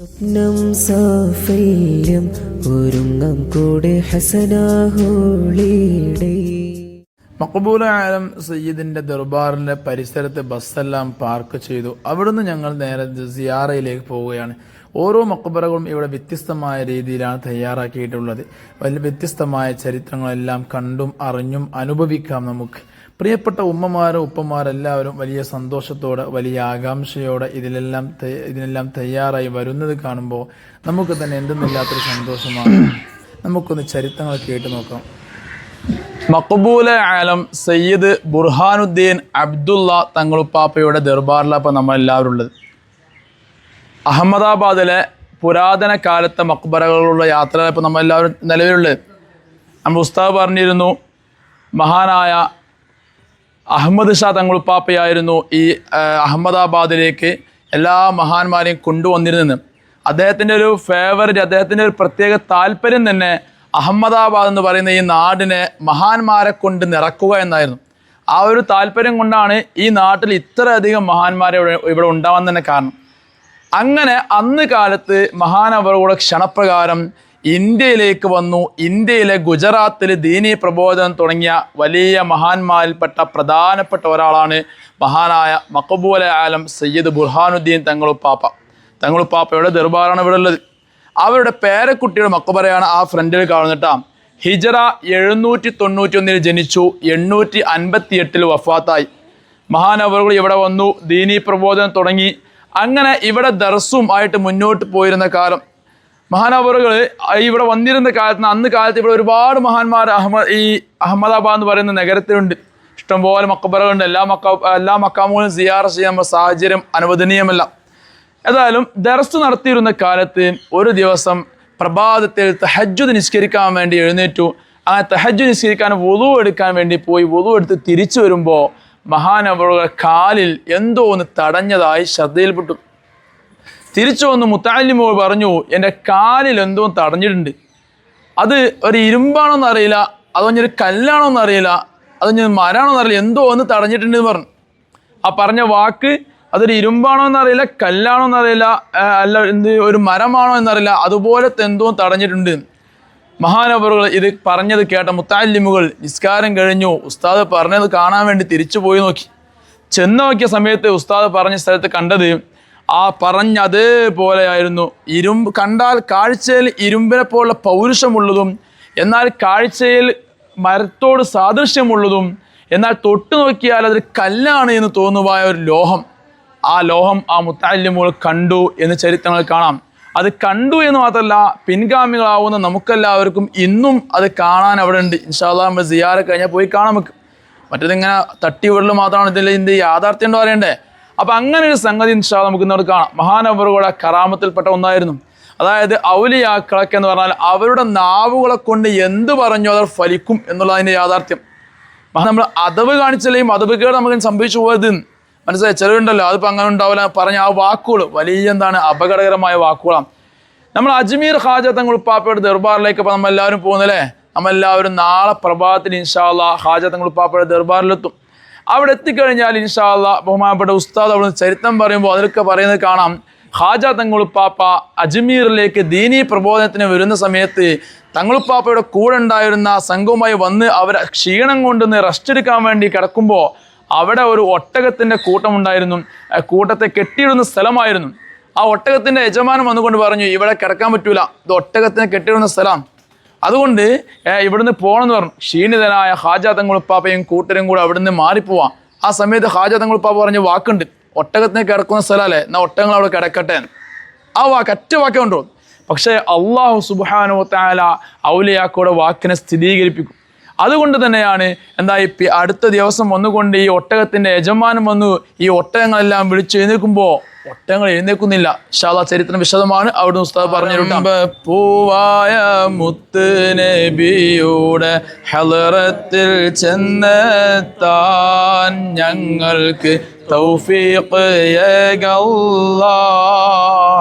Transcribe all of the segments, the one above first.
സ്വപ്നം സാഫല്യം ഒരുങ്ങം കൂടെ ഹസനാഹോളിയുടെ മഖബൂൽ ആലം സയ്യിദിന്റെ ദർബാറിന്റെ പരിസരത്ത് ബസ്സെല്ലാം പാർക്ക് ചെയ്തു. അവിടുന്ന് ഞങ്ങൾ നേരെ സിയാറയിലേക്ക് പോവുകയാണ്. ഓരോ മഖബറകളും ഇവിടെ വ്യത്യസ്തമായ രീതിയിലാണ് തയ്യാറാക്കിയിട്ടുള്ളത്. വലിയ വ്യത്യസ്തമായ ചരിത്രങ്ങളെല്ലാം കണ്ടും അറിഞ്ഞും അനുഭവിക്കാം നമുക്ക്. പ്രിയപ്പെട്ട ഉമ്മമാരും ഉപ്പമാരെല്ലാവരും വലിയ സന്തോഷത്തോടെ വലിയ ആകാംക്ഷയോടെ ഇതിനെല്ലാം തയ്യാറായി വരുന്നത് കാണുമ്പോൾ നമുക്ക് തന്നെ എന്തെന്നില്ലാത്തൊരു സന്തോഷമാണ്. നമുക്കൊന്ന് ചരിത്രങ്ങൾ കേട്ടു നോക്കാം. മഖബൂൽ ആലം സയ്യിദ് ബുർഹാനുദ്ദീൻ അബ്ദുള്ള തങ്ങളുപ്പാപ്പയുടെ ദർബാറിലാണ് നമ്മളെല്ലാവരും ഉള്ളത്. അഹമ്മദാബാദിലെ പുരാതന കാലത്തെ മക്ബറകളുള്ള യാത്ര ഇപ്പോൾ നമ്മളെല്ലാവരും നിലവിലുള്ളത്. നമ്മൾ ഉസ്താദ് പറഞ്ഞിരുന്നു, മഹാനായ അഹമ്മദ് ഷാ തങ്ങളുപ്പാപ്പയായിരുന്നു ഈ അഹമ്മദാബാദിലേക്ക് എല്ലാ മഹാന്മാരെയും കൊണ്ടുവന്നിരുന്നത്. അദ്ദേഹത്തിൻ്റെ ഒരു ഫേവറേറ്റ്, അദ്ദേഹത്തിൻ്റെ ഒരു പ്രത്യേക താല്പര്യം തന്നെ അഹമ്മദാബാദ് എന്ന് പറയുന്ന ഈ നാടിനെ മഹാന്മാരെ കൊണ്ട് നിറക്കുക എന്നായിരുന്നു. ആ ഒരു താല്പര്യം കൊണ്ടാണ് ഈ നാട്ടിൽ ഇത്രയധികം മഹാന്മാരെ ഇവിടെ ഉണ്ടാവാൻ തന്നെ കാരണം. അങ്ങനെ അന്ന് കാലത്ത് മഹാനവറുകളുടെ ക്ഷണപ്രകാരം ഇന്ത്യയിലേക്ക് വന്നു. ഇന്ത്യയിലെ ഗുജറാത്തിൽ ദീനീ പ്രബോധനം തുടങ്ങിയ വലിയ മഹാന്മാരിൽപ്പെട്ട പ്രധാനപ്പെട്ട ഒരാളാണ് മഹാനായ മഖബൂൽ ആലം സയ്യിദ് ബുർഹാനുദ്ദീൻ തങ്ങളുപ്പാപ്പയുടെ ദർബാറാണ് ഇവിടെ ഉള്ളത്. അവരുടെ പേരക്കുട്ടിയുടെ മക്ബറയാണ് ആ ഫ്രണ്ടിൽ കാണുന്നിട്ടാ. ഹിജറ 791 ജനിച്ചു, 858 വഫാത്തായി. മഹാനവറുകൾ ഇവിടെ വന്നു, ദീനീ പ്രബോധനം തുടങ്ങി. അങ്ങനെ ഇവിടെ ദർസും ആയിട്ട് മുന്നോട്ട് പോയിരുന്ന കാലം. മഹാനവറുകൾ ഇവിടെ വന്നിരുന്ന അന്ന് കാലത്ത് ഇവിടെ ഒരുപാട് മഹാന്മാർ ഈ അഹമ്മദാബാദ് എന്ന് പറയുന്ന നഗരത്തിലുണ്ട്. ഇഷ്ടംപോലെ മക്ബറകളുണ്ട്. എല്ലാ മക്കാമുകളും സിയാറ ചെയ്യാൻ സാഹചര്യം അനുവദനീയമല്ല. ഏതായാലും ദർസ് നടത്തിയിരുന്ന കാലത്ത് ഒരു ദിവസം പ്രഭാതത്തിൽ തഹജ്ജുദ് നിസ്കരിക്കാൻ വേണ്ടി എഴുന്നേറ്റു. ആ തഹജ്ജുദ് നിസ്കരിക്കാൻ വുളു എടുക്കാൻ വേണ്ടി പോയി. വുളു എടുത്ത് തിരിച്ചു വരുമ്പോൾ മഹാനവറുകളുടെ കാലിൽ എന്തോ ഒന്ന് തടഞ്ഞതായി ശ്രദ്ധയിൽപ്പെട്ടു. തിരിച്ചു വന്ന് മുത്തഅല്ലിമോട് പറഞ്ഞു, എൻ്റെ കാലിൽ എന്തോ തടഞ്ഞിട്ടുണ്ട്. അത് ഒരു ഇരുമ്പാണോന്ന് അറിയില്ല, അതൊരു കല്ലാണോന്ന് അറിയില്ല, അതൊരു മരാണോന്ന് അറിയില്ല, എന്തോ ഒന്ന് തടഞ്ഞിട്ടുണ്ടെന്ന് പറഞ്ഞു. ആ പറഞ്ഞ വാക്ക് അതൊരു ഇരുമ്പാണോ എന്നറിയില്ല, കല്ലാണോ എന്നറിയില്ല, അല്ല ഒരു മരമാണോ എന്നറിയില്ല, അതുപോലത്തെ എന്തോ തടഞ്ഞിട്ടുണ്ട്. മഹാനവറുകൾ ഇത് പറഞ്ഞത് കേട്ട മുത്തഅല്ലിമുകൾ നിസ്കാരം കഴിഞ്ഞു. ഉസ്താദ് പറഞ്ഞത് കാണാൻ വേണ്ടി തിരിച്ചു പോയി നോക്കി. ചെന്ന് നോക്കിയ സമയത്ത് ഉസ്താദ് പറഞ്ഞ സ്ഥലത്ത് കണ്ടത് ആ പറഞ്ഞ അതേപോലെയായിരുന്നു. കണ്ടാൽ കാഴ്ചയിൽ ഇരുമ്പിനെ പോലുള്ള പൗരുഷമുള്ളതും, എന്നാൽ കാഴ്ചയിൽ മരത്തോട് സാദൃശ്യമുള്ളതും, എന്നാൽ തൊട്ടു നോക്കിയാൽ അതൊരു കല്ലാണ് എന്ന് തോന്നുവായ ഒരു ലോഹം. ആ ലോഹം ആ മുത്തഅല്ലിമുകൾ കണ്ടു എന്ന് ചരിത്രങ്ങൾ കാണാം. അത് കണ്ടു എന്ന് മാത്രമല്ല, പിൻഗാമികളാവുന്ന നമുക്കെല്ലാവർക്കും ഇന്നും അത് കാണാൻ അവിടെ ഉണ്ട്. ഇൻഷാ അല്ലാഹ് നമ്മൾ സിയാറ കഴിഞ്ഞാൽ പോയി കാണാം നമുക്ക്. മറ്റേതിങ്ങനെ തട്ടി വിടൽ മാത്രമാണ് ഇതിൻ്റെ യാഥാർത്ഥ്യം എന്ന് പറയണ്ടേ. അപ്പം അങ്ങനെ ഒരു സംഗതി ഇൻഷാ അല്ലാഹ് നമുക്ക് ഇന്നോട് കാണാം. മഹാനവറുകളുടെ കറാമത്തിൽപ്പെട്ട ഒന്നായിരുന്നു. അതായത് ഔലിയാക്കളൊക്കെ എന്ന് പറഞ്ഞാൽ അവരുടെ നാവുകളെ കൊണ്ട് എന്ത് പറഞ്ഞോ അത് ഫലിക്കും എന്നുള്ളതിൻ്റെ യാഥാർത്ഥ്യം. നമ്മൾ അതവ് കാണിച്ചില്ലെങ്കിൽ അതവുകേട് നമുക്ക് സംഭവിച്ചു പോയത് മനസ്സിലായി. ചിലരുണ്ടല്ലോ അതിപ്പോൾ അങ്ങനെ ഉണ്ടാവില്ല പറഞ്ഞ ആ വാക്കുകൾ വലിയ അപകടകരമായ വാക്കുകളാണ്. നമ്മൾ അജ്മീർ ഖാജ തങ്ങളുപ്പാപ്പയുടെ ദർബാറിലേക്ക് ഇപ്പോൾ നമ്മളെല്ലാവരും പോകുന്നല്ലേ. നമ്മളെല്ലാവരും നാളെ പ്രഭാതത്തിൽ ഇൻഷാ അല്ലാഹ് ഖാജ തങ്ങളുപ്പാപ്പയുടെ ദർബാറിലെത്തും. അവിടെ എത്തിക്കഴിഞ്ഞാൽ ഇൻഷാ അല്ലാഹ് ബഹുമാനപ്പെട്ട ഉസ്താദ് അവിടെ ചരിത്രം പറയുമ്പോൾ അതിലൊക്കെ പറയുന്നത് കാണാം. ഖാജ തങ്ങളുപ്പാപ്പ അജ്മീറിലേക്ക് ദീനീ പ്രബോധനത്തിന് വരുന്ന സമയത്ത് തങ്ങളുപ്പാപ്പയുടെ കൂടെ ഉണ്ടായിരുന്ന സംഘവുമായി വന്ന് അവരെ ക്ഷീണം കൊണ്ടുവന്ന് റെസ്റ്റ് എടുക്കാൻ വേണ്ടി കിടക്കുമ്പോൾ അവിടെ ഒരു ഒട്ടകത്തിൻ്റെ കൂട്ടമുണ്ടായിരുന്നു. കൂട്ടത്തെ കെട്ടിയിടുന്ന സ്ഥലമായിരുന്നു. ആ ഒട്ടകത്തിൻ്റെ യജമാനൻ വന്നുകൊണ്ട് പറഞ്ഞു, ഇവിടെ കിടക്കാൻ പറ്റൂല, ഇത് ഒട്ടകത്തിനെ കെട്ടിയിടുന്ന സ്ഥലമാണ്, അതുകൊണ്ട് ഇവിടുന്ന് പോകണമെന്ന് പറഞ്ഞു. ക്ഷീണിതനായ ഖാജ തങ്ങളുപ്പാപ്പയും കൂട്ടരും കൂടെ അവിടുന്ന് മാറിപ്പോവാം. ആ സമയത്ത് ഖാജ തങ്ങളുപ്പാപ്പ പറഞ്ഞ വാക്കുണ്ട്, ഒട്ടകത്തിനെ കിടക്കുന്ന സ്ഥലമല്ലേ, എന്നാൽ ഒട്ടകങ്ങൾ അവിടെ കിടക്കട്ടെ. ആ ഒറ്റ വാക്കേ ഉണ്ടോ. പക്ഷേ അള്ളാഹു സുബ്ഹാനഹു വ തആല ഔലിയാക്കളുടെ വാക്കിനെ സ്ഥിരീകരിപ്പിക്കും. അതുകൊണ്ട് തന്നെയാണ് അടുത്ത ദിവസം വന്നുകൊണ്ട് ഈ ഒട്ടകത്തിൻ്റെ യജമാനം വന്നു. ഈ ഒട്ടകങ്ങളെല്ലാം വിളിച്ച് എഴുന്നേൽക്കുമ്പോൾ ഒട്ടകങ്ങൾ എഴുന്നേൽക്കുന്നില്ല. ഇൻഷാ അല്ലാഹ് ചരിത്രം വിശദമാണ്, അവിടുന്ന് ഉസ്താദ് പറഞ്ഞിട്ടുണ്ട്. പൂവായ മുത്ത് നബിയുടെ ഹളറത്തിൽ ചെന്നെത്താൻ ഞങ്ങൾക്ക് തൗഫീഖ് യഗല്ലാഹ്.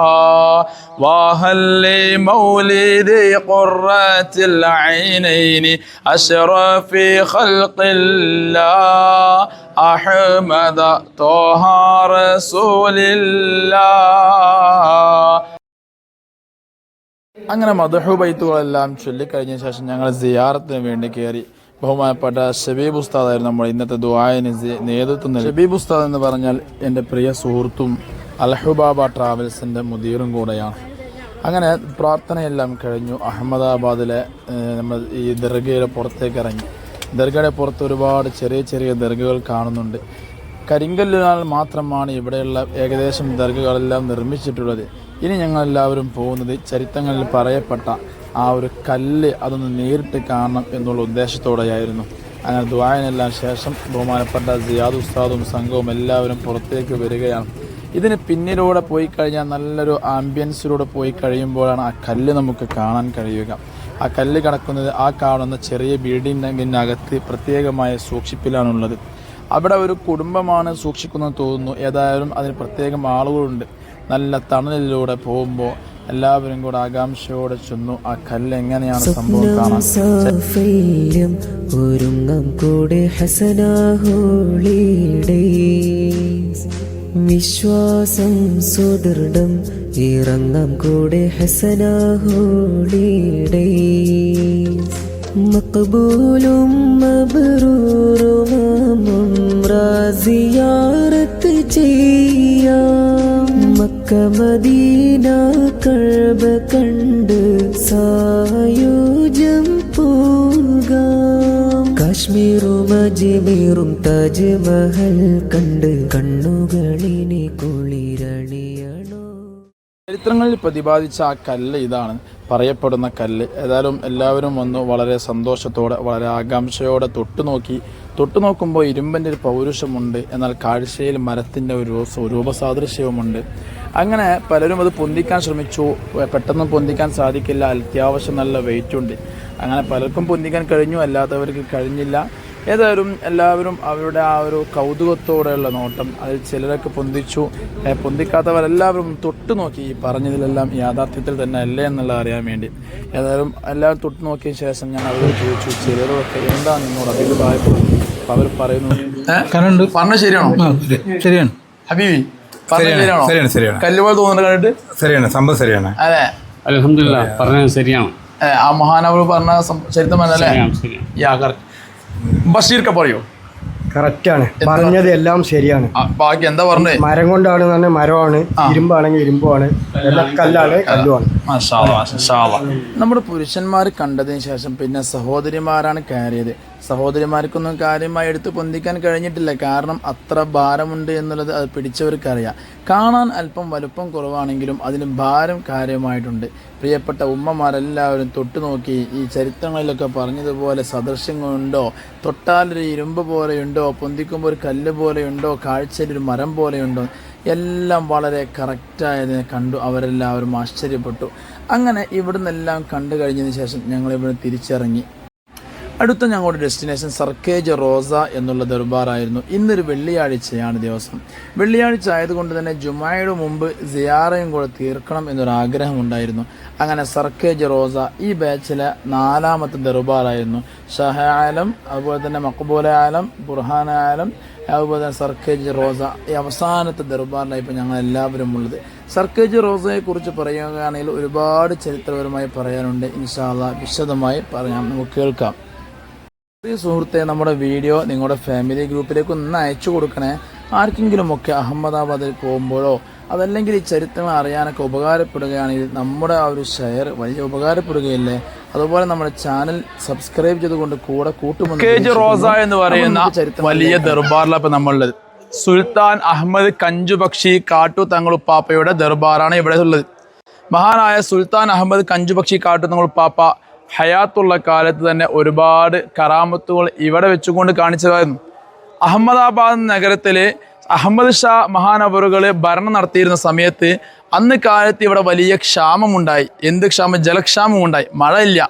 وهل لمولد قرة العينين أشرف خلق الله أحمد طه رسول الله. അങ്ങനെ മദ്ഹു ബൈത്തുകളെല്ലാം ചൊല്ലിക്കഴിഞ്ഞ ശേഷം ഞങ്ങൾ സിയാറത്തിന് വേണ്ടി കയറി. ബഹുമാനപ്പെട്ട ഷബീബ് ഉസ്താദായിരുന്നു നമ്മൾ ഇന്നത്തെ ദുആന് നേതൃത്വം നൽകി. ഷബീബ് ഉസ്താദ് എന്ന് പറഞ്ഞാൽ എൻ്റെ പ്രിയ സുഹൃത്തും അൽഹുബാബ ട്രാവൽസിൻ്റെ മുദീറും കൂടെയാണ്. അങ്ങനെ പ്രാർത്ഥനയെല്ലാം കഴിഞ്ഞു. അഹമ്മദാബാദിലെ നമ്മൾ ഈ ദർഗയുടെ പുറത്തേക്ക് ഇറങ്ങി. ദർഗയുടെ പുറത്ത് ഒരുപാട് ചെറിയ ചെറിയ ദർഗകൾ കാണുന്നുണ്ട്. കരിങ്കല്ലിനാൽ മാത്രമാണ് ഇവിടെയുള്ള ഏകദേശം ദർഗകളെല്ലാം നിർമ്മിച്ചിട്ടുള്ളത്. ഇനി ഞങ്ങളെല്ലാവരും പോകുന്നത് ചരിത്രങ്ങളിൽ പറയപ്പെട്ട ആ ഒരു കല്ല് അതൊന്ന് നേരിട്ട് കാണണം എന്നുള്ള ഉദ്ദേശത്തോടെയായിരുന്നു. അങ്ങനെ ദുആനെല്ലാം ശേഷം ബഹുമാനപ്പെട്ട സിയാദ് ഉസ്താദും സംഘവും എല്ലാവരും പുറത്തേക്ക് വരികയാണ്. ഇതിന് പിന്നിലൂടെ പോയി കഴിഞ്ഞാൽ നല്ലൊരു ആംബിയൻസിലൂടെ പോയി കഴിയുമ്പോഴാണ് ആ കല്ല് നമുക്ക് കാണാൻ കഴിയുക. ആ കല്ല് കിടക്കുന്നത് ആ കാണുന്ന ചെറിയ ബിൽഡിങ്ങിനകത്ത് പ്രത്യേകമായ സൂക്ഷിപ്പിലാണുള്ളത്. അവിടെ ഒരു കുടുംബമാണ് സൂക്ഷിക്കുന്നത് തോന്നുന്നു. ഏതായാലും അതിന് പ്രത്യേകം ആളുകളുണ്ട്. നല്ല തണലിലൂടെ പോകുമ്പോൾ എല്ലാവരും കൂടെ ആകാംക്ഷയോടെ ചെന്നു ആ കല്ല് എങ്ങനെയാണ് സംഭവം കാണാൻ. ഒരുങ്ങം കൂടെ ഹസനാഹോളിയുടെ വിശ്വാസം സുദൃഢം ഇറങ്ങാം കൂടെ ഹസനാഹോളിയുടെ മഖബൂലും മബ്റൂറും സിയാറത്ത് ചെയ്യാം. മക്ക മദീന കഅബ കണ്ട് സായുജ്യം പോകാം. കാശ്മീറും അജ്മീറും താജ്മഹൽ കണ്ട് കണ്ണുകളിനെ കുളിരണിയണോ. ചരിത്രങ്ങളിൽ പ്രതിപാദിച്ച ആ കല്ല് ഇതാണ് പറയപ്പെടുന്ന കല്ല്. ഏതായാലും എല്ലാവരും വന്നു വളരെ സന്തോഷത്തോടെ വളരെ ആകാംക്ഷയോടെ തൊട്ടു നോക്കുമ്പോൾ ഇരുമ്പിൻ്റെ ഒരു പൗരുഷമുണ്ട്. എന്നാൽ കാഴ്ചയിൽ മരത്തിൻ്റെ ഒരു രൂപസാദൃശ്യവുമുണ്ട്. അങ്ങനെ പലരും അത് പൊന്തിക്കാൻ ശ്രമിച്ചു. പെട്ടെന്ന് പൊന്തിക്കാൻ സാധിക്കില്ല, അത്യാവശ്യം നല്ല വെയിറ്റുണ്ട്. അങ്ങനെ പലർക്കും പൊന്തിക്കാൻ കഴിഞ്ഞു, അല്ലാത്തവർക്ക് കഴിഞ്ഞില്ല. ഏതായാലും എല്ലാവരും അവരുടെ ആ ഒരു കൗതുകത്തോടെയുള്ള നോട്ടം, അതിൽ ചിലരൊക്കെ പൊന്തിച്ചു, പൊന്തിക്കാത്തവരെല്ലാവരും തൊട്ടു നോക്കി. ഈ പറഞ്ഞതിലെല്ലാം യാഥാർത്ഥ്യത്തിൽ തന്നെ അല്ലേ എന്നുള്ള അറിയാൻ വേണ്ടി ഏതായാലും എല്ലാവരും തൊട്ടു നോക്കിയ ശേഷം ഞാൻ അവരോട് ചോദിച്ചു, ചിലരൊക്കെ എന്താ നിന്നോട് അഭിപ്രായപ്പെടും. അപ്പോൾ അവർ പറയുന്നു പറഞ്ഞ ശരിയാണോ? ശരിയാണ് ഹബീബി ശരിയാണ്. കല്ലുപോലെ തോന്നുന്നത് കണ്ടിട്ട് ശരിയാണ്, സംഭവം ശരിയാണ്. അതെ, അൽഹംദുലില്ലാഹ് പറഞ്ഞത് ശരിയാണ്. ആ മഹാനവർ പറഞ്ഞ ചരിത്രം അല്ലേ? ബഷീർക്ക് പറയോ? കറക്റ്റാണ്, പറഞ്ഞത് എല്ലാം ശരിയാണ്. ബാക്കി എന്താ പറഞ്ഞത്? മരം കൊണ്ടാണ് തന്നെ മരമാണ്, ഇരുമ്പാണെങ്കിൽ ഇരുമ്പാണ്, കല്ലാണ് കല്ലുമാണ്. നമ്മുടെ പുരുഷന്മാർ കണ്ടതിന് ശേഷം പിന്നെ സഹോദരിമാരാണ് കയറിയത്. സഹോദരിമാർക്കൊന്നും കാര്യമായി എടുത്ത് പൊന്തിക്കാൻ കഴിഞ്ഞിട്ടില്ല. കാരണം അത്ര ഭാരമുണ്ട് എന്നുള്ളത് അത് പിടിച്ചവർക്കറിയാം. കാണാൻ അല്പം വലുപ്പം കുറവാണെങ്കിലും അതിന് ഭാരം കാര്യമായിട്ടുണ്ട്. പ്രിയപ്പെട്ട ഉമ്മമാരെല്ലാവരും തൊട്ടു നോക്കി. ഈ ചരിത്രങ്ങളിലൊക്കെ പറഞ്ഞതുപോലെ സദൃശ്യങ്ങളുണ്ടോ, തൊട്ടാലൊരു ഇരുമ്പ് പോലെയുണ്ടോ, പൊന്തിക്കുമ്പോൾ ഒരു കല്ല് പോലെയുണ്ടോ, കാഴ്ചയിലൊരു മരം പോലെയുണ്ടോ, എല്ലാം വളരെ കറക്റ്റായതിനെ കണ്ടു. അവരെല്ലാവരും ആശ്ചര്യപ്പെട്ടു. അങ്ങനെ ഇവിടുന്നെല്ലാം കണ്ടു കഴിഞ്ഞതിന് ശേഷം ഞങ്ങളിവിടെ തിരിച്ചിറങ്ങി. അടുത്ത ഞങ്ങളുടെ ഡെസ്റ്റിനേഷൻ സർക്കേജ് റോസ എന്നുള്ള ദർബാറായിരുന്നു. ഇന്നൊരു വെള്ളിയാഴ്ചയാണ് ദിവസം. വെള്ളിയാഴ്ച ആയതുകൊണ്ട് തന്നെ ജുമായുടെ മുമ്പ് സിയാറയും കൂടെ തീർക്കണം എന്നൊരാഗ്രഹമുണ്ടായിരുന്നു. അങ്ങനെ സർക്കേജ് റോസ ഈ ബാച്ചിലെ 4ാമത്തെ ദർബാറായിരുന്നു. ഷാഹ ആലം, അതുപോലെ തന്നെ മഖബൂല ആലം, ബുർഹാൻ ആലം, അതുപോലെ തന്നെ സർക്കേജ് റോസ ഈ അവസാനത്തെ ദർബാറിലാണ് ഇപ്പോൾ ഞങ്ങൾ എല്ലാവരും ഉള്ളത്. സർക്കേജ് റോസയെക്കുറിച്ച് പറയുകയാണെങ്കിൽ ഒരുപാട് ചരിത്രപരമായി പറയാനുണ്ട്. ഇൻഷാ അല്ലാഹ് വിശദമായി പറയാം, നമുക്ക് കേൾക്കാം. പ്രിയ സുഹൃത്തെ, നമ്മുടെ വീഡിയോ നിങ്ങളുടെ ഫാമിലി ഗ്രൂപ്പിലേക്ക് ഒന്ന് അയച്ചു കൊടുക്കണേ. ആർക്കെങ്കിലുമൊക്കെ അഹമ്മദാബാദിൽ പോകുമ്പോഴോ അതല്ലെങ്കിൽ ഈ ചരിത്രങ്ങൾ അറിയാനൊക്കെ ഉപകാരപ്പെടുകയാണെങ്കിൽ നമ്മുടെ ആ ഒരു ഷെയർ വലിയ ഉപകാരപ്പെടുകയില്ലേ. അതുപോലെ നമ്മുടെ ചാനൽ സബ്സ്ക്രൈബ് ചെയ്തുകൊണ്ട് കൂടെ കൂട്ടുമെന്ന്. റോസ എന്ന് പറയുന്ന വലിയ ദർബാറിലാണ് ഇപ്പം നമ്മളുള്ളത്. സുൽത്താൻ അഹമ്മദ് കഞ്ചുബക്ഷി കാട്ടു തങ്ങളുപ്പാപ്പയുടെ ദർബാറാണ് ഇവിടെ ഉള്ളത്. മഹാനായ സുൽത്താൻ അഹമ്മദ് കഞ്ചുബക്ഷി കാട്ടു തങ്ങളുപ്പാപ്പ ഹയാത്തുള്ള കാലത്ത് തന്നെ ഒരുപാട് കറാമത്തുകൾ ഇവിടെ വെച്ചുകൊണ്ട് കാണിച്ചതായിരുന്നു. അഹമ്മദാബാദ് നഗരത്തിൽ അഹമ്മദ് ഷാ മഹാനവറുകൾ ഭരണം നടത്തിയിരുന്ന സമയത്ത് അന്ന് കാലത്ത് ഇവിടെ വലിയ ക്ഷാമമുണ്ടായി. എന്ത് ക്ഷാമം? ജലക്ഷാമമുണ്ടായി. മഴയില്ല,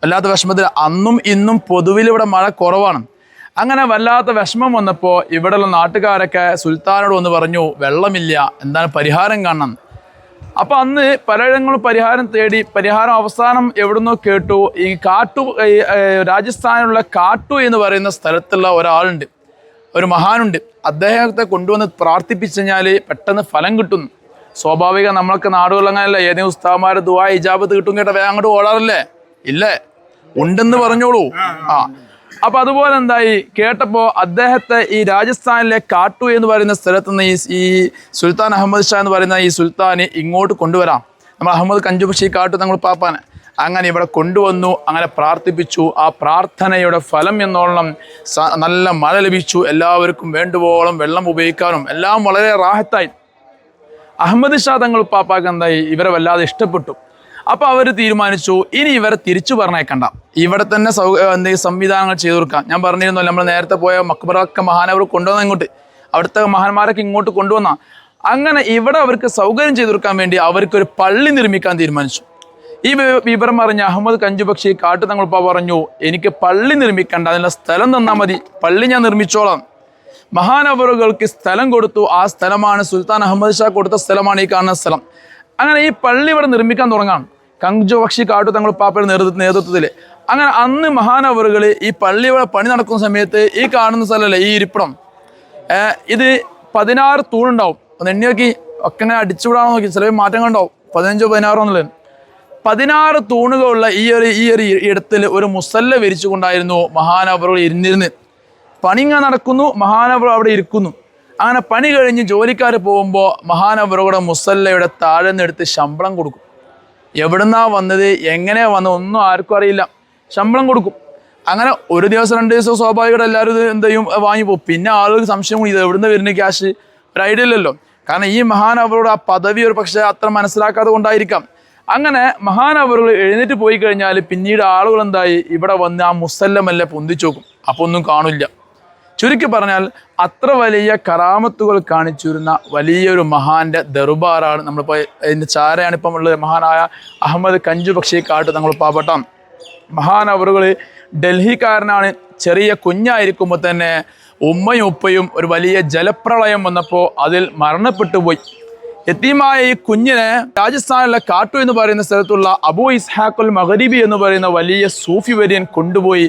വല്ലാത്ത വിഷമത്തിൽ. അന്നും ഇന്നും പൊതുവിൽ ഇവിടെ മഴ കുറവാണ്. അങ്ങനെ വല്ലാത്ത വിഷമം വന്നപ്പോൾ ഇവിടെയുള്ള നാട്ടുകാരൊക്കെ സുൽത്താനോട് വന്ന് പറഞ്ഞു, വെള്ളമില്ല, എന്താണ് പരിഹാരം കാണണം. അപ്പോൾ അന്ന് പലയിടങ്ങളും പരിഹാരം തേടി. പരിഹാരം അവസാനം എവിടുന്നോ കേട്ടു. ഈ രാജസ്ഥാനിലുള്ള കാട്ടു എന്ന് പറയുന്ന സ്ഥലത്തുള്ള ഒരാളുണ്ട്, ഒരു മഹാനുണ്ട്. അദ്ദേഹത്തെ കൊണ്ടുവന്ന് പ്രാർത്ഥിപ്പിച്ചു കഴിഞ്ഞാൽ പെട്ടെന്ന് ഫലം കിട്ടുന്നു. സ്വാഭാവികം നമ്മളൊക്കെ നാടുകളിലങ്ങനെയല്ല, ഏതെങ്കിലും ഉസ്താദ്മാരെ ദുആ ഇജാബത്ത് കിട്ടും കേട്ട വേഗം അങ്ങോട്ട് ഓടാറില്ലേ? ഇല്ലേ? ഉണ്ടെന്ന് പറഞ്ഞോളൂ. അപ്പൊ അതുപോലെ എന്തായി കേട്ടപ്പോ അദ്ദേഹത്തെ ഈ രാജസ്ഥാനിലെ കാട്ടു എന്ന് പറയുന്ന സ്ഥലത്ത് നിന്ന് ഈ സുൽത്താൻ അഹമ്മദ് ഷാ എന്ന് പറയുന്ന ഈ സുൽത്താന് ഇങ്ങോട്ട് കൊണ്ടുവരാം, നമ്മൾ അഹമ്മദ് കഞ്ചുബക്ഷി കാട്ടു തങ്ങൾ പാപ്പാനെ അങ്ങനെ ഇവിടെ കൊണ്ടുവന്നു. അങ്ങനെ പ്രാർത്ഥിപ്പിച്ചു. ആ പ്രാർത്ഥനയുടെ ഫലം എന്നോളം നല്ല മഴ ലഭിച്ചു. എല്ലാവർക്കും വേണ്ടുവോളം വെള്ളം ഉപയോഗിക്കാനും എല്ലാം വളരെ റാഹത്തായി. അഹമ്മദ് ഷാ തങ്ങൾ പാപ്പാക്ക് എന്തായി ഇവരെ വല്ലാതെ ഇഷ്ടപ്പെട്ടു. അപ്പോൾ അവർ തീരുമാനിച്ചു ഇനി ഇവരെ തിരിച്ചു പറഞ്ഞേക്കണ്ട, ഇവിടെ തന്നെ എന്തെങ്കിലും സംവിധാനങ്ങൾ ചെയ്തു കൊടുക്കാം. ഞാൻ പറഞ്ഞിരുന്നല്ലോ, നമ്മൾ നേരത്തെ പോയ മക്ബറൊക്കെ മഹാനവർ കൊണ്ടുവന്ന ഇങ്ങോട്ട്, അവിടുത്തെ മഹാന്മാരൊക്കെ ഇങ്ങോട്ട് കൊണ്ടുവന്ന. അങ്ങനെ ഇവിടെ അവർക്ക് സൗകര്യം ചെയ്തു കൊടുക്കാൻ വേണ്ടി അവർക്കൊരു പള്ളി നിർമ്മിക്കാൻ തീരുമാനിച്ചു. ഈ വിവരം അറിഞ്ഞ അഹമ്മദ് കഞ്ചുബക്ഷി കാട്ടു തങ്ങൾ പറഞ്ഞു, എനിക്ക് പള്ളി നിർമ്മിക്കണ്ട, അതിനുള്ള സ്ഥലം തന്നാൽ മതി, പള്ളി ഞാൻ നിർമ്മിച്ചോളാം. മഹാനവറുകൾക്ക് സ്ഥലം കൊടുത്തു. ആ സ്ഥലമാണ് സുൽത്താൻ അഹമ്മദ് ഷാ കൊടുത്ത സ്ഥലമാണ് ഈ കാണുന്ന സ്ഥലം. അങ്ങനെ ഈ പള്ളി ഇവിടെ നിർമ്മിക്കാൻ തുടങ്ങാം കഞ്ചുബക്ഷി കാട്ടു തങ്ങൾ പാപ്പയുടെ നേതൃത്വത്തിൽ. അങ്ങനെ അന്ന് മഹാനവറുകൾ ഈ പള്ളി ഇവിടെ പണി നടക്കുന്ന സമയത്ത് ഈ കാണുന്ന സ്ഥലമല്ലേ ഈ ഇരിപ്പിടം, ഇത് 16 തൂണുണ്ടാവും. ഒന്ന് എണ്ണി നോക്കി, ഒക്കെ ഇങ്ങനെ അടിച്ചുവിടാൻ നോക്കി, ചില മാറ്റങ്ങളുണ്ടാവും, 15 16 എന്നുള്ളത്. 16 തൂണുകളുള്ള ഈ ഒരു ഇടത്തിൽ ഒരു മുസല്ല വിരിച്ചുകൊണ്ടായിരുന്നു മഹാനവറുകൾ ഇരുന്നിരുന്ന്. പണി ഇങ്ങനെ നടക്കുന്നു, മഹാനവർ അവിടെ ഇരിക്കുന്നു. അങ്ങനെ പണി കഴിഞ്ഞ് ജോലിക്കാർ പോകുമ്പോൾ മഹാനവറുകളുടെ മുസല്ലയുടെ താഴെ നിന്നെടുത്ത് ശമ്പളം കൊടുക്കും. എവിടുന്നാ വന്നത്, എങ്ങനെയാ വന്നത് ഒന്നും ആർക്കും അറിയില്ല, ശമ്പളം കൊടുക്കും. അങ്ങനെ ഒരു ദിവസം 2 ദിവസം സ്വാഭാവികമായിട്ട് എല്ലാവരും ഇത് എന്ത് ചെയ്യും, വാങ്ങിപ്പോകും. പിന്നെ ആളുകൾക്ക് സംശയം, ഇത് എവിടുന്ന് വരുന്ന ക്യാഷ്, ഒരു ഐഡിയ ഇല്ലല്ലോ. കാരണം ഈ മഹാനവറുടെ ആ പദവി ഒരു പക്ഷേ അത്ര മനസ്സിലാക്കാതെ കൊണ്ടായിരിക്കാം. അങ്ങനെ മഹാനവറുകൾ എഴുന്നേറ്റ് പോയി കഴിഞ്ഞാൽ പിന്നീട് ആളുകൾ എന്തായി ഇവിടെ വന്ന് ആ മുസല്ലമല്ലേ പൊന്തിച്ചു നോക്കും, അപ്പോൾ ഒന്നും കാണില്ല. ചുരുക്കി പറഞ്ഞാൽ അത്ര വലിയ കറാമത്തുകൾ കാണിച്ചിരുന്ന വലിയൊരു മഹാന്റെ ദർബാറാണ് നമ്മളിപ്പോൾ ഇതിൻ്റെ ചാരയാണ് ഇപ്പം ഉള്ളത്. മഹാനായ അഹമ്മദ് കഞ്ചുബക്ഷി കാട്ടു തങ്ങൾ പാവപ്പെട്ട മഹാനവറുകൾ ഡൽഹിക്കാരനാണ്. ചെറിയ കുഞ്ഞായിരിക്കുമ്പോൾ തന്നെ ഉമ്മയും ഉപ്പയും ഒരു വലിയ ജലപ്രളയം വന്നപ്പോൾ അതിൽ മരണപ്പെട്ടു പോയി. യതീമായ ഈ കുഞ്ഞിനെ രാജസ്ഥാനിലെ കാട്ടു എന്ന് പറയുന്ന സ്ഥലത്തുള്ള അബൂ ഇസ്ഹാഖുൽ മഗ്രിബി എന്ന് പറയുന്ന വലിയ സൂഫി വര്യൻ കൊണ്ടുപോയി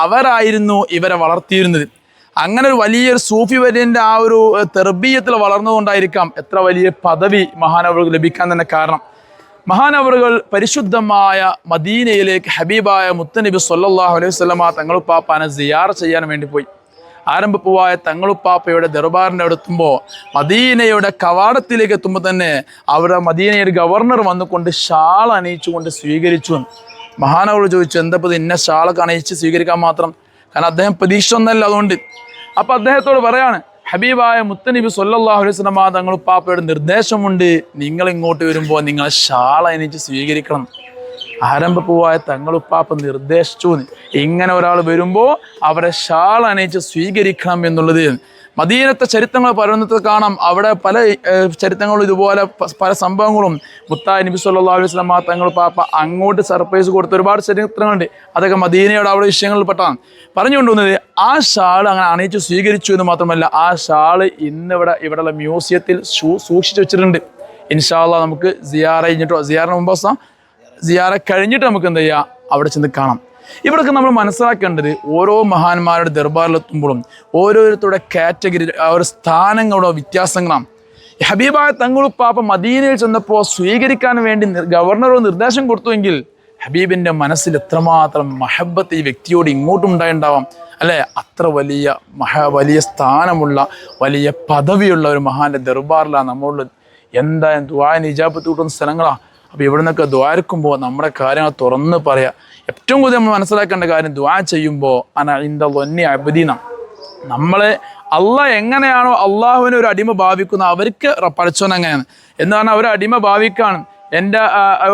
അവരായിരുന്നു ഇവരെ വളർത്തിയിരുന്നത്. അങ്ങനെ ഒരു വലിയൊരു സൂഫി വര്യൻ്റെ ആ ഒരു തെർബീയത്തിൽ വളർന്നുകൊണ്ടായിരിക്കാം എത്ര വലിയ പദവി മഹാനവറുകൾ ലഭിക്കാൻ തന്നെ കാരണം. മഹാനവറുകൾ പരിശുദ്ധമായ മദീനയിലേക്ക് ഹബീബായ മുത്തനബി സല്ലല്ലാഹു അലൈഹി വസല്ലമ തങ്ങളുപ്പാപ്പാനെ സിയാറ ചെയ്യാൻ വേണ്ടി പോയി. ആരംഭപ്പുവായ തങ്ങളുപ്പാപ്പയുടെ ദർബാറിൻ്റെ അവിടെ എത്തുമ്പോൾ മദീനയുടെ കവാടത്തിലേക്ക് എത്തുമ്പോൾ തന്നെ അവിടെ മദീനയുടെ ഗവർണർ വന്നുകൊണ്ട് ഷാൾ അണിയിച്ചുകൊണ്ട് സ്വീകരിച്ചു. മഹാനവറുകൾ ചോദിച്ചു, എന്തപ്പോൾ ഇന്ന ഷാളൊക്കെ അണിയിച്ച് സ്വീകരിക്കാൻ മാത്രം? കാരണം അദ്ദേഹം പ്രതീക്ഷ ഒന്നല്ല, അതുകൊണ്ട്. അപ്പം അദ്ദേഹത്തോട് പറയാണ്, ഹബീബായ മുത്തനബി സല്ലല്ലാഹു അലൈഹി വസല്ലമ തങ്ങളുപ്പാപ്പയുടെ നിർദ്ദേശമുണ്ട്, നിങ്ങൾ ഇങ്ങോട്ട് വരുമ്പോൾ നിങ്ങൾ ഷാൾ അണിയിച്ച് സ്വീകരിക്കണം. ആരംഭപ്പൂവായ തങ്ങളുപ്പാപ്പ നിർദ്ദേശിച്ചു, ഇങ്ങനെ ഒരാൾ വരുമ്പോൾ അവരെ ഷാൾ അണിയിച്ച് സ്വീകരിക്കണം എന്നുള്ളത്. മദീനത്തെ ചരിത്രങ്ങൾ പറയുന്നത് കാണാം. അവിടെ പല ചരിത്രങ്ങളും ഇതുപോലെ പല സംഭവങ്ങളും മുത്തായ നബി സല്ലല്ലാഹു അലൈഹി വസല്ലമ തങ്ങളുപ്പാപ്പ അങ്ങോട്ട് സർപ്രൈസ് കൊടുത്ത ഒരുപാട് ചരിത്രങ്ങളുണ്ട്. അതൊക്കെ മദീനയുടെ അവിടെ വിഷയങ്ങളിൽ പെട്ടാണ് പറഞ്ഞുകൊണ്ടുവന്നത്. ആ ഷാൾ അങ്ങനെ അണിയിച്ച് സ്വീകരിച്ചു എന്ന് മാത്രമല്ല, ആ ഷാള് ഇവിടെയുള്ള മ്യൂസിയത്തിൽ സൂക്ഷിച്ചു വെച്ചിട്ടുണ്ട്. ഇൻഷാ അല്ലാഹ് നമുക്ക് സിയാറിന് മുമ്പ് സിയാറ കഴിഞ്ഞിട്ട് നമുക്ക് എന്ത് ചെയ്യാം, അവിടെ ചെന്ന് കാണാം. ഇവിടൊക്കെ നമ്മൾ മനസ്സിലാക്കേണ്ടത് ഓരോ മഹാന്മാരുടെ ദർബാറിലെത്തുമ്പോഴും ഓരോരുത്തരുടെ കാറ്റഗറി ആ ഒരു സ്ഥാനങ്ങളുടെ വ്യത്യാസങ്ങളാണ്. ഹബീബായ തങ്ങളുപ്പാപ്പ മദീനയിൽ ചെന്നപ്പോൾ സ്വീകരിക്കാൻ വേണ്ടി ഗവർണറോട് നിർദ്ദേശം കൊടുത്തുവെങ്കിൽ ഹബീബിൻ്റെ മനസ്സിൽ എത്രമാത്രം മഹബത്ത് ഈ വ്യക്തിയോട് ഇങ്ങോട്ടും ഉണ്ടായിട്ടുണ്ടാവാം അല്ലേ? അത്ര വലിയ സ്ഥാനമുള്ള വലിയ പദവിയുള്ള ഒരു മഹാന്റെ ദർബാറിലാണ് നമ്മളുള്ളത്. എന്തായാലും ദുആന് ഇജാബത്ത് കിട്ടുന്ന സ്ഥലങ്ങളാണ്. അപ്പോൾ ഇവിടെ നിന്നൊക്കെ ദ്വാരക്കുമ്പോൾ നമ്മുടെ കാര്യങ്ങൾ തുറന്ന് പറയാം. ഏറ്റവും കൂടുതൽ നമ്മൾ മനസ്സിലാക്കേണ്ട കാര്യം, ദുആ ചെയ്യുമ്പോൾ അബദീന, നമ്മളെ അള്ളാഹ് എങ്ങനെയാണോ അള്ളാഹുവിനെ ഒരു അടിമ ഭാവിക്കുന്ന അവർക്ക് പഠിച്ചോൻ അങ്ങനെയാണ് എന്ന് പറഞ്ഞാൽ ഒരു അടിമ ഭാവിക്കാണ്. എൻ്റെ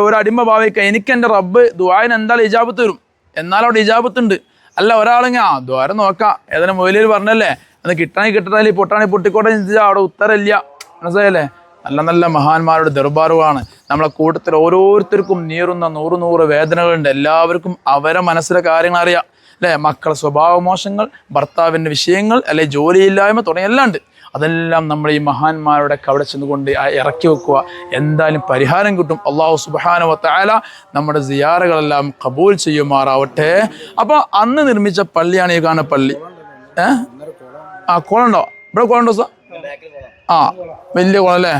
ഒരു അടിമ ഭാവിക്കുക, എനിക്ക് എൻ്റെ റബ്ബ് ദുആന് എന്തായാലും ഇജാബത്ത് തരും, എന്നാലും അവിടെ ഇജാബത്തുണ്ട്. അല്ല ഒരാളിങ്ങനെ ദ്വാരം നോക്കാം, ഏതായാലും മൊയിലേർ പറഞ്ഞല്ലേ, അത് കിട്ടണേ പൊട്ടാണി പൊട്ടിക്കോട്ടെ, അവിടെ ഉത്തരമില്ല. മനസ്സിലായല്ലേ? നല്ല നല്ല മഹാന്മാരുടെ ദർബാറുകളാണ്. നമ്മളെ കൂട്ടത്തിൽ ഓരോരുത്തർക്കും നീറുന്ന 100 വേദനകളുണ്ട്. എല്ലാവർക്കും അവരെ മനസ്സിലെ കാര്യങ്ങൾ അറിയാം അല്ലേ? മക്കളെ സ്വഭാവമോശങ്ങൾ, ഭർത്താവിൻ്റെ വിഷയങ്ങൾ, അല്ലെ ജോലിയില്ലായ്മ തുടങ്ങിയ എല്ലാം ഉണ്ട്. അതെല്ലാം നമ്മൾ ഈ മഹാന്മാരുടെ അവിടെ ചെന്നുകൊണ്ട് ഇറക്കി വെക്കുക, എന്തായാലും പരിഹാരം കിട്ടും. അല്ലാഹു സുബ്ഹാനഹു വ തആല നമ്മുടെ സിയാറകളെല്ലാം ഖബൂൽ ചെയ്യുമാറാവട്ടെ. അപ്പോൾ അന്ന് നിർമ്മിച്ച പള്ളിയാണ് ഈ കാണുന്ന പള്ളി. കുളമുണ്ടോ? ഇവിടെ കുളമുണ്ടോ സാർ? വലിയ കുളം അല്ലേ?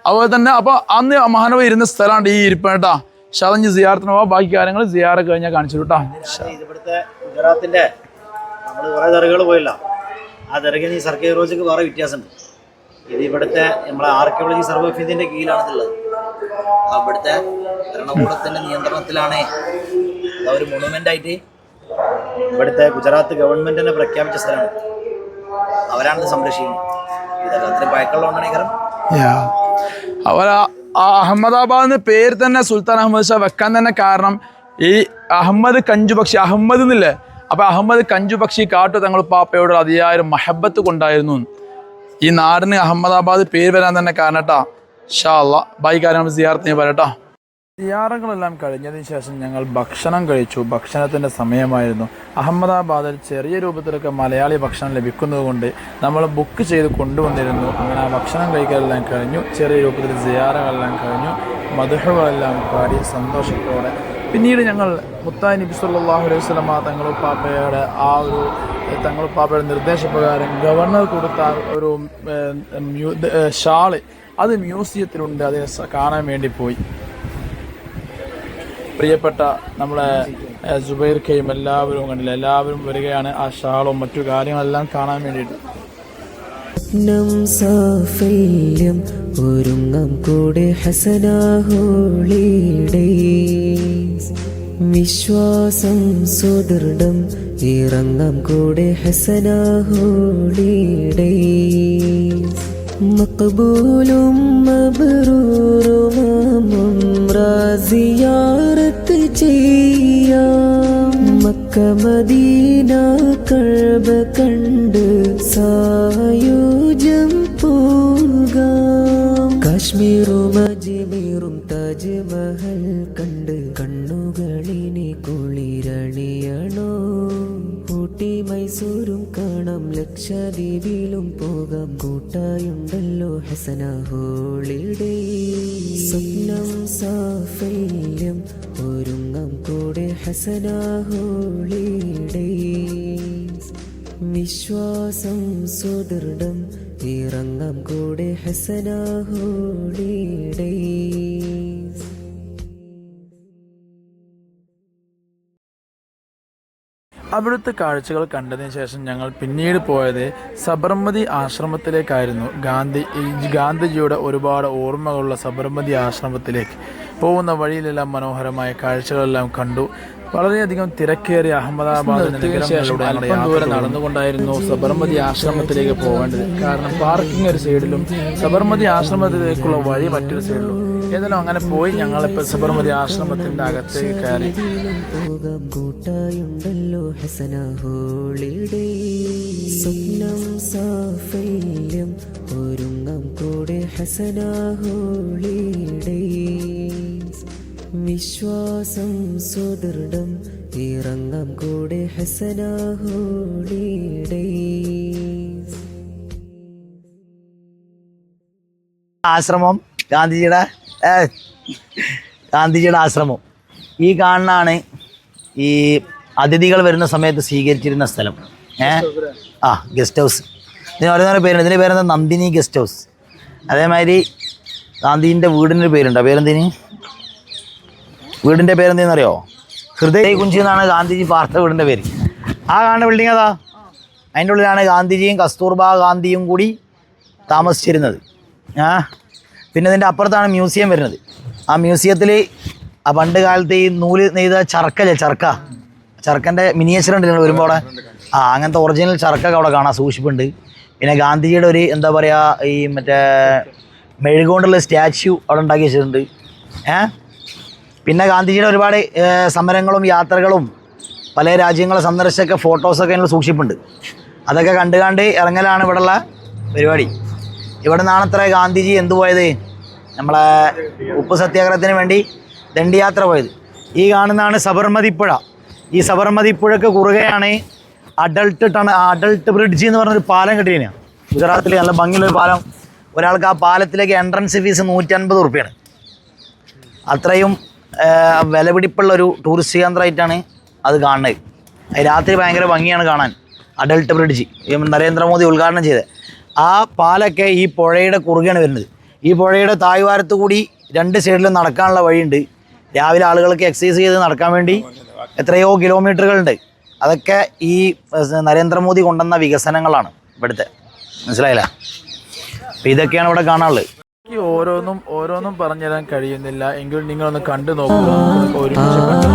അതുപോലെ തന്നെ അപ്പോൾ അന്ന് മഹാനവ ഇരുന്ന സ്ഥലമാണ് ഈ ഇരിപ്പേട്ടാ. ഷതഞ്ഞ് സിയാറത്തിന് പോവാം. ബാക്കി കാര്യങ്ങൾ സിയാറ കഴിഞ്ഞാൽ കാണിച്ചു കേട്ടോ. ഇവിടുത്തെ ഗുജറാത്തിന്റെ നമ്മൾ കുറേ ദർഗകൾ പോയില്ല. ആ ദർഗയിൽ ഈ സർക്കാർ റോജക്ക് വേറെ വ്യത്യാസമുണ്ട്. ഇത് ഇവിടുത്തെ നമ്മളെ ആർക്കിയോളജി സർവേ ഓഫ് ഇന്ത്യൻ്റെ കീഴിലാണെന്നുള്ളത്. അവിടുത്തെ ഭരണകൂടത്തിൻ്റെ നിയന്ത്രണത്തിലാണ്. ഒരു മൊണുമെൻ്റ് ആയിട്ട് ഇവിടുത്തെ ഗുജറാത്ത് ഗവൺമെൻറ് തന്നെ പ്രഖ്യാപിച്ച സ്ഥലമാണ്. അവരാണിത് സംരക്ഷിക്കുന്നത്. ഇതൊക്കെ അത്രയും പഴക്കമുള്ളതുകൊണ്ടാണ് ഈ കാരണം. അവർ അഹമ്മദാബാദ് പേര് തന്നെ സുൽത്താൻ അഹമ്മദ് ഷാ വെക്കാൻ തന്നെ കാരണം ഈ അഹമ്മദ് കഞ്ചുപക്ഷി അഹമ്മദ് എന്നില്ലേ. അപ്പോൾ അഹമ്മദ് കഞ്ചുപക്ഷി കാട്ടു തങ്ങൾ പാപ്പയോട് അതിയായ മഹബത്ത് കൊണ്ടായിരുന്നു ഈ നാടിന് അഹമ്മദാബാദ് പേര് വരാൻ തന്നെ കാരണം കേട്ടോ. ഇൻഷാ അല്ലാഹ് ബാക്കി കാര്യങ്ങൾ സിയാറത്തിന് പറയട്ടോ. സിയാറകളെല്ലാം കഴിഞ്ഞതിന് ശേഷം ഞങ്ങൾ ഭക്ഷണം കഴിച്ചു. ഭക്ഷണത്തിൻ്റെ സമയമായിരുന്നു. അഹമ്മദാബാദിൽ ചെറിയ രൂപത്തിലൊക്കെ മലയാളി ഭക്ഷണം ലഭിക്കുന്നത് കൊണ്ട് നമ്മൾ ബുക്ക് ചെയ്ത് കൊണ്ടുവന്നിരുന്നു. അങ്ങനെ ആ ഭക്ഷണം കഴിക്കലെല്ലാം കഴിഞ്ഞു. ചെറിയ രൂപത്തിൽ സിയാറകളെല്ലാം കഴിഞ്ഞു. മദ്ഹുകളെല്ലാം പാടി സന്തോഷത്തോടെ പിന്നീട് ഞങ്ങൾ മുത്തായി നബി സല്ലല്ലാഹു അലൈഹി വസല്ലമ തങ്ങളുപ്പാപ്പയുടെ ആ ഒരു തങ്ങളുപ്പാപ്പയുടെ നിർദ്ദേശപ്രകാരം ഗവർണർ കൊടുത്ത ഒരു ഷാള് അത് മ്യൂസിയത്തിലുണ്ട്. അതിനെ കാണാൻ വേണ്ടി പോയി. പ്രിയപ്പെട്ട നമ്മളെ സുബൈർ ഖയും എല്ലാവരും കണ്ടില്ല. എല്ലാവരും വരികയാണ് ആ ഷാളും മറ്റു കാര്യങ്ങളെല്ലാം കാണാൻ വേണ്ടിയിട്ട്. സാഫല്യം ഒരുങ്ങാം കൂടെ ഹസന ഹോളിഡേയ്സ്. വിശ്വാസം സുദൃഢം ഇറങ്ങാം കൂടെ ഹസന ഹോളിഡേയ്സ്. മഖബൂലും മബ്റൂറും സിയാറത്ത് ചെയ്യാം. മക്ക മദീന കഅബ കണ്ട് സായുജ്യം പോകാം. കാശ്മീരും അജ്മീറും താജ്മഹൽ കണ്ട് കണ്ണുകളിനി കുളിരണിയണോ. ഊട്ടി മൈസൂരും കാണാം. ലക്ഷദ്വീപിലും പോകാം. കൂട്ടായുണ്ടല്ലോ ഹസന ഹോളിഡേ. സ്വപ്നം സാഫല്യം ഒരുങ്ങാം കൂടെ ഹസന ഹോളിഡേയ്സ്. വിശ്വാസം സുദൃഢം ഇറങ്ങാം കൂടെ ഹസന ഹോളിഡേയ്സ്. അവിടുത്തെ കാഴ്ചകൾ കണ്ടതിന് ശേഷം ഞങ്ങൾ പിന്നീട് പോയത് സബർമതി ആശ്രമത്തിലേക്കായിരുന്നു. ഗാന്ധിജിയുടെ ഒരുപാട് ഓർമ്മകളുള്ള സബർമതി ആശ്രമത്തിലേക്ക് പോകുന്ന വഴിയിലെല്ലാം മനോഹരമായ കാഴ്ചകളെല്ലാം കണ്ടു. വളരെയധികം തിരക്കേറിയ അഹമ്മദാബാദിന് ശേഷം അല്പം ദൂരം നടന്നുകൊണ്ടായിരുന്നു സബർമതി ആശ്രമത്തിലേക്ക് പോകേണ്ടത്. കാരണം പാർക്കിംഗ് ഒരു സൈഡിലും സബർമതി ആശ്രമത്തിലേക്കുള്ള വഴി മറ്റൊരു സൈഡിലും. ഏതായാലും അങ്ങനെ പോയി ഞങ്ങളിപ്പോൾ സബർമതി ആശ്രമത്തിന്റെ അകത്തേക്ക് കയറി. കൂട്ടായുണ്ടല്ലോ ഹസന ഹോളിഡേ. സ്വപ്നം സാഫല്യം ഒരുങ്ങാം കൂടെ ഹസന ഹോളിഡേ. വിശ്വാസം സുദൃഢം ഇറങ്ങാം കൂടെ ഹസന ഹോളിഡേ. ആശ്രമം ഗാന്ധിജിയുടെ ആശ്രമം ഈ കാണുന്നതാണ്. ഈ അതിഥികൾ വരുന്ന സമയത്ത് സ്വീകരിച്ചിരുന്ന സ്ഥലം. Guest house. ഇതിന് ഓരോന്നോരോ പേരുണ്ട്. ഇതിൻ്റെ പേരെന്താ? Nandini guest house. അതേമാതിരി ഗാന്ധിജിൻ്റെ വീടിൻ്റെ പേരുണ്ട്. പേരെന്തിന്? വീടിൻ്റെ പേരെന്തെന്നറിയോ? ഹൃദയ കുഞ്ചി എന്നാണ് ഗാന്ധിജി പാർത്ത വീടിൻ്റെ പേര്. ആ കാണുന്ന ബിൽഡിംഗ് അതാ. അതിൻ്റെ ഉള്ളിലാണ് ഗാന്ധിജിയും കസ്തൂർബ ഗാന്ധിയും കൂടി താമസിച്ചിരുന്നത്. പിന്നെ ഇതിൻ്റെ അപ്പുറത്താണ് മ്യൂസിയം വരുന്നത്. ആ മ്യൂസിയത്തിൽ ആ പണ്ട് കാലത്ത് ഈ നൂല് നെയ്ത ചർക്കൻ്റെ മിനിയേച്ചർ ഉണ്ട് വരുമ്പോൾ അവിടെ. അങ്ങനത്തെ ഒറിജിനൽ ചർക്കൊക്കെ അവിടെ കാണാൻ സൂക്ഷിപ്പുണ്ട്. പിന്നെ ഗാന്ധിജിയുടെ ഒരു എന്താ പറയുക ഈ മറ്റേ മെഴുകുകൊണ്ടുള്ള സ്റ്റാച്യു അവിടെ ഉണ്ടാക്കി വെച്ചിട്ടുണ്ട്. പിന്നെ ഗാന്ധിജിയുടെ ഒരുപാട് സമരങ്ങളും യാത്രകളും പല രാജ്യങ്ങളെ സന്ദർശിച്ചൊക്കെ ഫോട്ടോസൊക്കെ അതിനുള്ള സൂക്ഷിപ്പുണ്ട്. അതൊക്കെ കണ്ട് ഇറങ്ങലാണ് ഇവിടെയുള്ള പരിപാടി. ഇവിടെ നിന്നാണത്ര ഗാന്ധിജി എന്ത് പോയത്? നമ്മളെ ഉപ്പ് സത്യാഗ്രഹത്തിന് വേണ്ടി ദണ്ഡിയാത്ര പോയത്. ഈ കാണുന്നതാണ് സബർമതി പുഴ. ഈ സബർമതി പുഴയ്ക്ക് കുറുകെയാണ് അഡൾട്ട് ബ്രിഡ്ജ് എന്ന് പറഞ്ഞൊരു പാലം കെട്ടിയാണ് ഗുജറാത്തിൽ. നല്ല ഭംഗിയുള്ളൊരു പാലം. ഒരാൾക്ക് ആ പാലത്തിലേക്ക് എൻട്രൻസ് ഫീസ് 150 റുപ്യാണ്. അത്രയും വിലപിടിപ്പുള്ളൊരു ടൂറിസ്റ്റ് കേന്ദ്രമായിട്ടാണ് അത് കാണുന്നത്. രാത്രി ഭയങ്കര ഭംഗിയാണ് കാണാൻ. അഡൾട്ട് ബ്രിഡ്ജ് നരേന്ദ്രമോദി ഉദ്ഘാടനം ചെയ്തത്. ആ പാലൊക്കെ ഈ പുഴയുടെ കുറുകെയാണ് വരുന്നത്. ഈ പുഴയുടെ താഴ്വാരത്ത് കൂടി 2 സൈഡിലും നടക്കാനുള്ള വഴിയുണ്ട്. രാവിലെ ആളുകൾക്ക് എക്സസൈസ് ചെയ്ത് നടക്കാൻ വേണ്ടി എത്രയോ കിലോമീറ്ററുകളുണ്ട്. അതൊക്കെ ഈ നരേന്ദ്രമോദി കൊണ്ടുവന്ന വികസനങ്ങളാണ് ഇവിടുത്തെ. മനസ്സിലായില്ല? അപ്പം ഇതൊക്കെയാണ് ഇവിടെ കാണാനുള്ളത്. എനിക്ക് ഓരോന്നും പറഞ്ഞുതരാൻ കഴിയുന്നില്ല. എങ്കിലും നിങ്ങളൊന്ന് കണ്ടു നോക്കുക. നമുക്ക് ഒരുമിച്ച് കണ്ടു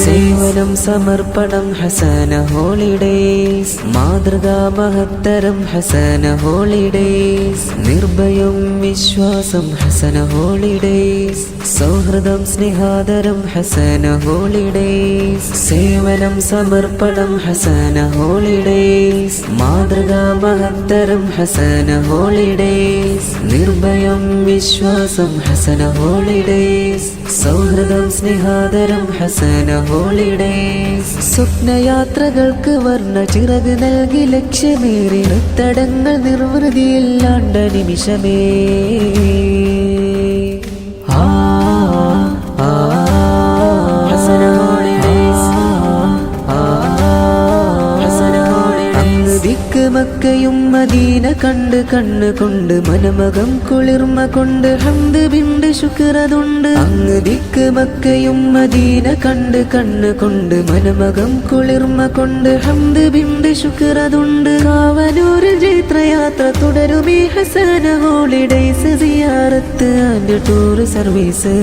സേവനം സമർപ്പണം ഹസന ഹോളിഡേയ്സ്, മാതൃകാ മഹത്തരം ഹസന ഹോളിഡേയ്സ്, നിർഭയം വിശ്വാസം ഹസന ഹോളിഡേയ്സ്, സൗഹൃദം സ്നേഹാദരം ഹസന ഹോളിഡേയ്സ്, സേവനം സമർപ്പണം ഹസന ഹോളിഡേയ്സ്, മാതൃകാ മഹത്തരം ഹസന ഹോളിഡേയ്സ്, നിർഭയം വിശ്വാസം ഹസന ഹോളിഡേയ്സ്, സൗഹൃദം സ്നേഹാദരം ഹസന ഹോളിഡേയ്സ്. സ്വപ്നയാത്രകൾക്ക് വർണ്ണ ചിറക് നൽകി ലക്ഷ്യമേറി നൃത്തടങ്ങൾ നിർവൃതിയില്ലാണ്ട നിമിഷമേ. ഹസന ഹോളിഡേയ്സ്, ഹസന ഹോളിഡേയ്സ്. അങ്ങ് ദിക്ക് മക്കയും മദീന കണ്ട് കണ്ണുകൊണ്ട് മനമകം കുളിർമ കൊണ്ട് ഹംദ് ബിണ്ട് ശുക്രതുണ്ട്. അങ്ങ് ദിക്ക് മക്കയും മദീന കണ്ട് കണ്ണുകൊണ്ട് മനമകം കുളിർമ കൊണ്ട് ഹംദ് ബിണ്ട് ശുക്രതുണ്ട്. കാവനൂരിൽ ജൈത്രയാത്ര തുടരുമീ ഹസന ഹോളിഡേയ്സ്, സിയാറത്ത് ആൻഡ് ടൂർ സർവീസ്.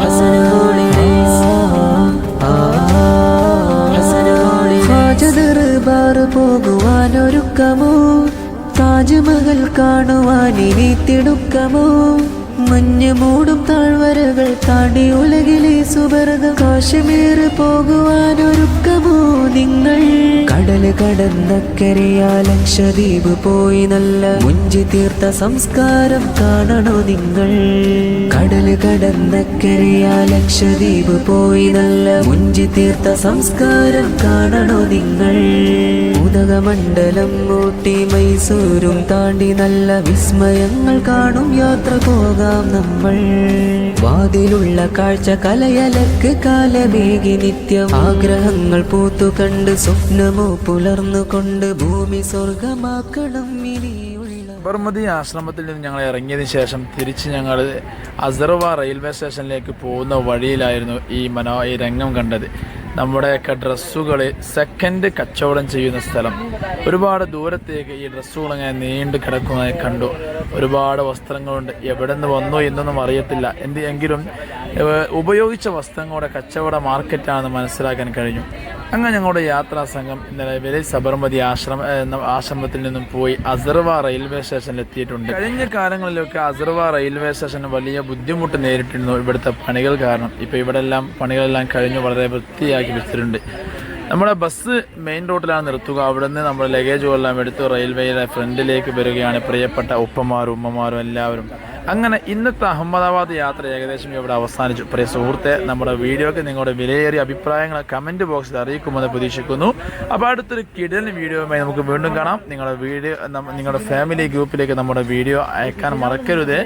ഹസന ഹോളിഡേയ്സ്, ദർബാറ് പോകുവാനൊരുക്കമോ, താജ്മഹൽ കാണുവാനിനി തിടുക്കമോ, മഞ്ഞ് മൂടും താഴ്വരകൾ താണ്ടി ഉലകിലെ സുബർഗം കാശ്മീർ പോകുവാനൊരുക്കമോ നിങ്ങൾ. കടല് കടന്നക്കരയാ ലക്ഷദ്വീപ് പോയി നല്ല മുഞ്ചി തീർത്ത സംസ്കാരം കാണണോ നിങ്ങൾ. കടല് കടന്നക്കരയാ ലക്ഷദ്വീപ് പോയി നല്ല മുഞ്ചി തീർത്ത സംസ്കാരം കാണണോ നിങ്ങൾ. ഉദകമണ്ഡലം ഊട്ടി മൈസൂരും താണ്ടി നല്ല വിസ്മയങ്ങൾ കാണും യാത്ര പോകാം നമ്മൾ. വാതിലുള്ള കാഴ്ച കലയലക്ക് കാലമേകി നിത്യം ആഗ്രഹങ്ങൾ പൂത്തു കണ്ട് സ്വപ്നമോ പുലർന്നുകൊണ്ട് ഭൂമി സ്വർഗമാക്കണം ഇനിയുള്ള. സബർമതി ആശ്രമത്തിൽ നിന്ന് ഞങ്ങൾ ഇറങ്ങിയതിന് ശേഷം തിരിച്ച് ഞങ്ങൾ അസർവ റെയിൽവേ സ്റ്റേഷനിലേക്ക് പോകുന്ന വഴിയിലായിരുന്നു ഈ രംഗം കണ്ടത്. നമ്മുടെയൊക്കെ ഡ്രസ്സുകൾ സെക്കൻഡ് കച്ചവടം ചെയ്യുന്ന സ്ഥലം. ഒരുപാട് ദൂരത്തേക്ക് ഈ ഡ്രസ്സുകൾ അങ്ങനെ നീണ്ടു കിടക്കുന്നതായി കണ്ടു. ഒരുപാട് വസ്ത്രങ്ങളുണ്ട്. എവിടെ നിന്ന് വന്നു എന്നൊന്നും അറിയത്തില്ല. എങ്കിലും ഉപയോഗിച്ച വസ്ത്രങ്ങളുടെ കച്ചവട മാർക്കറ്റാണെന്ന് മനസ്സിലാക്കാൻ കഴിഞ്ഞു. അങ്ങനെ ഞങ്ങളുടെ യാത്രാ സംഘം ഇന്നലെ സബർമതി ആശ്രമത്തിൽ നിന്നും പോയി അസർവ റെയിൽവേ സ്റ്റേഷനിൽ എത്തിയിട്ടുണ്ട്. കഴിഞ്ഞ കാലങ്ങളിലൊക്കെ അസർവ റെയിൽവേ സ്റ്റേഷന് വലിയ ബുദ്ധിമുട്ട് നേരിട്ടിരുന്നു ഇവിടുത്തെ പണികൾ കാരണം. ഇപ്പോൾ ഇവിടെ പണികളെല്ലാം കഴിഞ്ഞു വളരെ വൃത്തിയാക്കി വെച്ചിട്ടുണ്ട്. നമ്മുടെ ബസ് മെയിൻ റോഡിലാണ് നിർത്തുക. അവിടെ നിന്ന് നമ്മുടെ ലഗേജുകളെല്ലാം എടുത്ത് റെയിൽവേയുടെ ഫ്രണ്ടിലേക്ക് വരികയാണ് പ്രിയപ്പെട്ട ഉപ്പമാരും ഉമ്മമാരും എല്ലാവരും. അങ്ങനെ ഇന്നത്തെ അഹമ്മദാബാദ് യാത്ര ഏകദേശം ഇവിടെ അവസാനിച്ചു. പ്രിയ സുഹൃത്തെ, നമ്മുടെ വീഡിയോക്ക് നിങ്ങളുടെ വിലയേറിയ അഭിപ്രായങ്ങൾ കമൻറ്റ് ബോക്സിൽ അറിയിക്കുമെന്ന് പ്രതീക്ഷിക്കുന്നു. അപ്പോൾ അടുത്തൊരു കിടലൻ വീഡിയോയുമായി നമുക്ക് വീണ്ടും കാണാം. നിങ്ങളുടെ ഫാമിലി ഗ്രൂപ്പിലേക്ക് നമ്മുടെ വീഡിയോ അയക്കാൻ മറക്കരുത്.